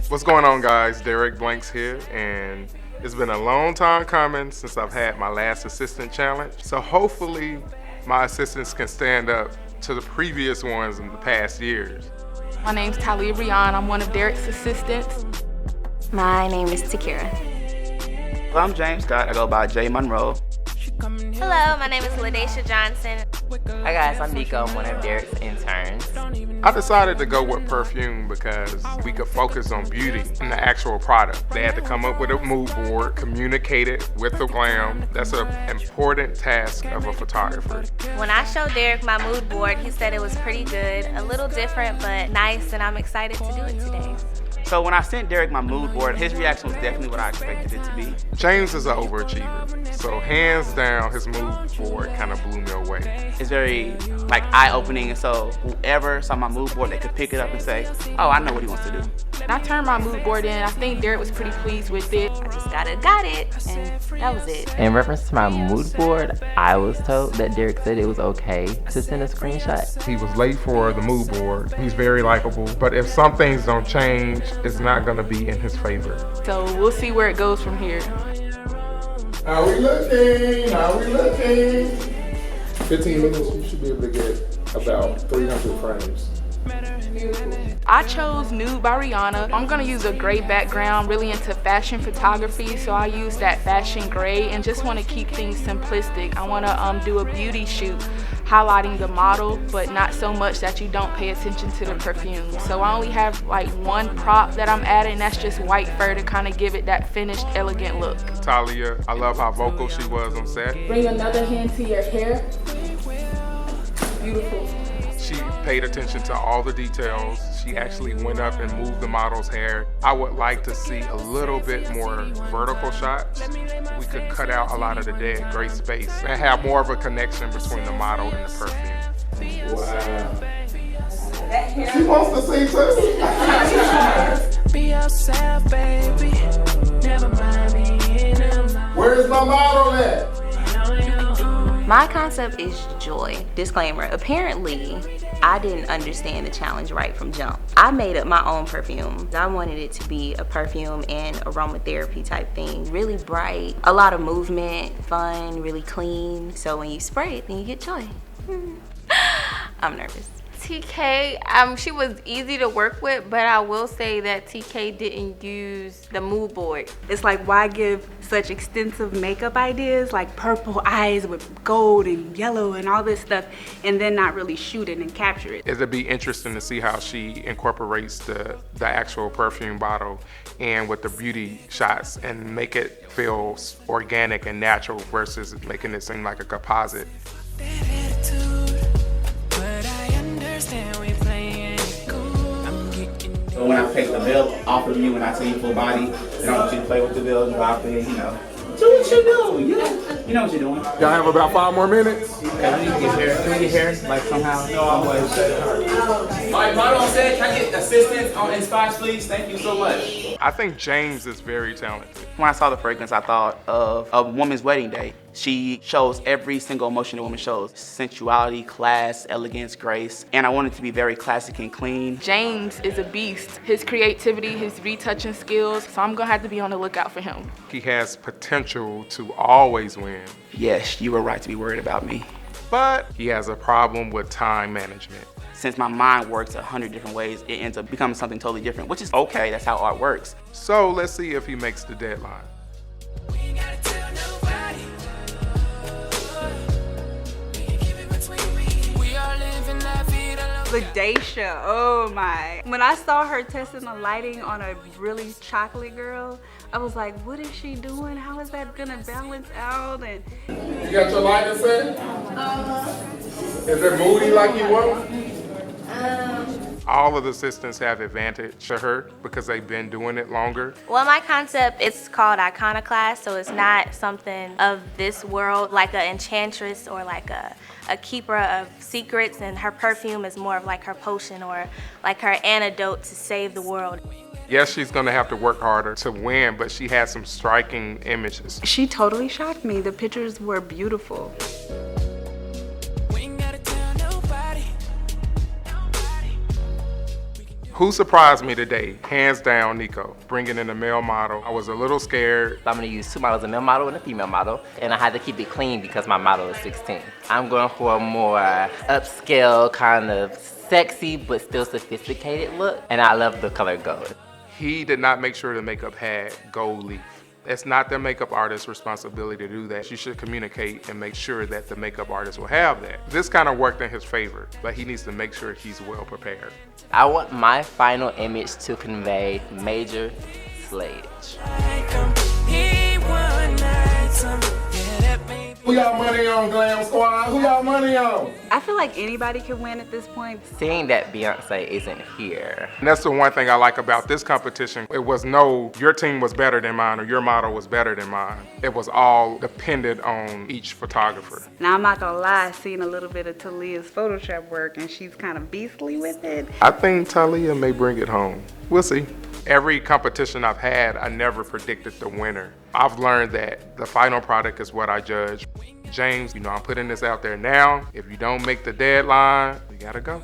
What's going on, guys? Derek Blanks here, and it's been a long time coming since I've had my last assistant challenge. So hopefully my assistants can stand up to the previous ones in the past years. My name's Talia Brian. I'm one of Derek's assistants. My name is Takira. Well, I'm James Scott. I go by J Monroe. Hello, my name is LaDacia Johnson. Hi guys, I'm Nico. I'm one of Derek's interns. I decided to go with perfume because we could focus on beauty and the actual product. They had to come up with a mood board, communicate it with the glam. That's an important task of a photographer. When I showed Derek my mood board, he said it was pretty good, a little different but nice, and I'm excited to do it today. So when I sent Derek my mood board, his reaction was definitely what I expected it to be. James is an overachiever, so hands down his mood board kind of blew me away. It's very eye-opening, and so whoever saw my mood board, they could pick it up and say, oh, I know what he wants to do. And I turned my mood board in. I think Derek was pretty pleased with it. I just got it, and that was it. In reference to my mood board, I was told that Derek said it was okay to send a screenshot. He was late for the mood board. He's very likable, but if some things don't change, it's not gonna be in his favor. So we'll see where it goes from here. How we looking? How we looking? 15 minutes, you should be able to get about 300 frames. I chose Nude by Rihanna. I'm gonna use a gray background, really into fashion photography, so I use that fashion gray and just wanna keep things simplistic. I wanna do a beauty shoot highlighting the model, but not so much that you don't pay attention to the perfume. So I only have like one prop that I'm adding, that's just white fur to kind of give it that finished, elegant look. Talia, I love how vocal she was on set. Bring another hand to your hair. Beautiful. She paid attention to all the details. She actually went up and moved the model's hair. I would like to see a little bit more vertical shots. We could cut out a lot of the dead gray space and have more of a connection between the model and the perfume. Wow. She wants to see too. Be yourself, baby. Never mind me. Where's my model at? My concept is joy. Disclaimer, apparently, I didn't understand the challenge right from jump. I made up my own perfume. I wanted it to be a perfume and aromatherapy type thing. Really bright, a lot of movement, fun, really clean. So when you spray it, then you get joy. I'm nervous. TK, she was easy to work with, but I will say that TK didn't use the mood board. It's like, why give such extensive makeup ideas like purple eyes with gold and yellow and all this stuff and then not really shoot it and capture it? It'd be interesting to see how she incorporates the actual perfume bottle and with the beauty shots and make it feel organic and natural versus making it seem like a composite. So when I take the veil off of you and I see you full body, then I want you to play with the veil, drop it, do what you do. You know what you're doing. Y'all have about 5 more minutes? Okay, we need to get here. Can we get here? Like somehow? No, I'm way. All right, model on set, can I get assistance in spots, please? Thank you so much. I think James is very talented. When I saw the fragrance, I thought of A Woman's Wedding Day. She shows every single emotion a woman shows. Sensuality, class, elegance, grace. And I want it to be very classic and clean. James is a beast. His creativity, his retouching skills, so I'm gonna have to be on the lookout for him. He has potential to always win. Yes, you were right to be worried about me. But he has a problem with time management. Since my mind works 100 different ways, it ends up becoming something totally different, which is okay, that's how art works. So let's see if he makes the deadline. LaDacia, oh my. When I saw her testing the lighting on a really chocolate girl, I was like, what is she doing? How is that gonna balance out? And you got your lighting set? Is it moody like you want? All of the assistants have advantage to her because they've been doing it longer. Well, my concept, it's called iconoclast, so it's not something of this world like an enchantress or like a keeper of secrets, and her perfume is more of like her potion or like her antidote to save the world. Yes, she's gonna have to work harder to win, but she has some striking images. she totally shocked me. The pictures were beautiful. Who surprised me today? Hands down, Nico. Bringing in a male model. I was a little scared. I'm gonna use 2 models, a male model and a female model, and I had to keep it clean because my model is 16. I'm going for a more upscale, kind of sexy but still sophisticated look, and I love the color gold. He did not make sure the makeup had gold leaf. It's not the makeup artist's responsibility to do that. You should communicate and make sure that the makeup artist will have that. This kind of worked in his favor, but he needs to make sure he's well prepared. I want my final image to convey major slayage. Who y'all money on, Glam Squad? Who y'all money on? I feel like anybody can win at this point. Seeing that Beyonce isn't here. And that's the one thing I like about this competition. It was no, your team was better than mine or your model was better than mine. It was all dependent on each photographer. Now, I'm not gonna lie, I've seen a little bit of Talia's Photoshop work and she's kind of beastly with it. I think Talia may bring it home. We'll see. Every competition I've had, I never predicted the winner. I've learned that the final product is what I judge. James, I'm putting this out there now. If you don't make the deadline, you gotta go.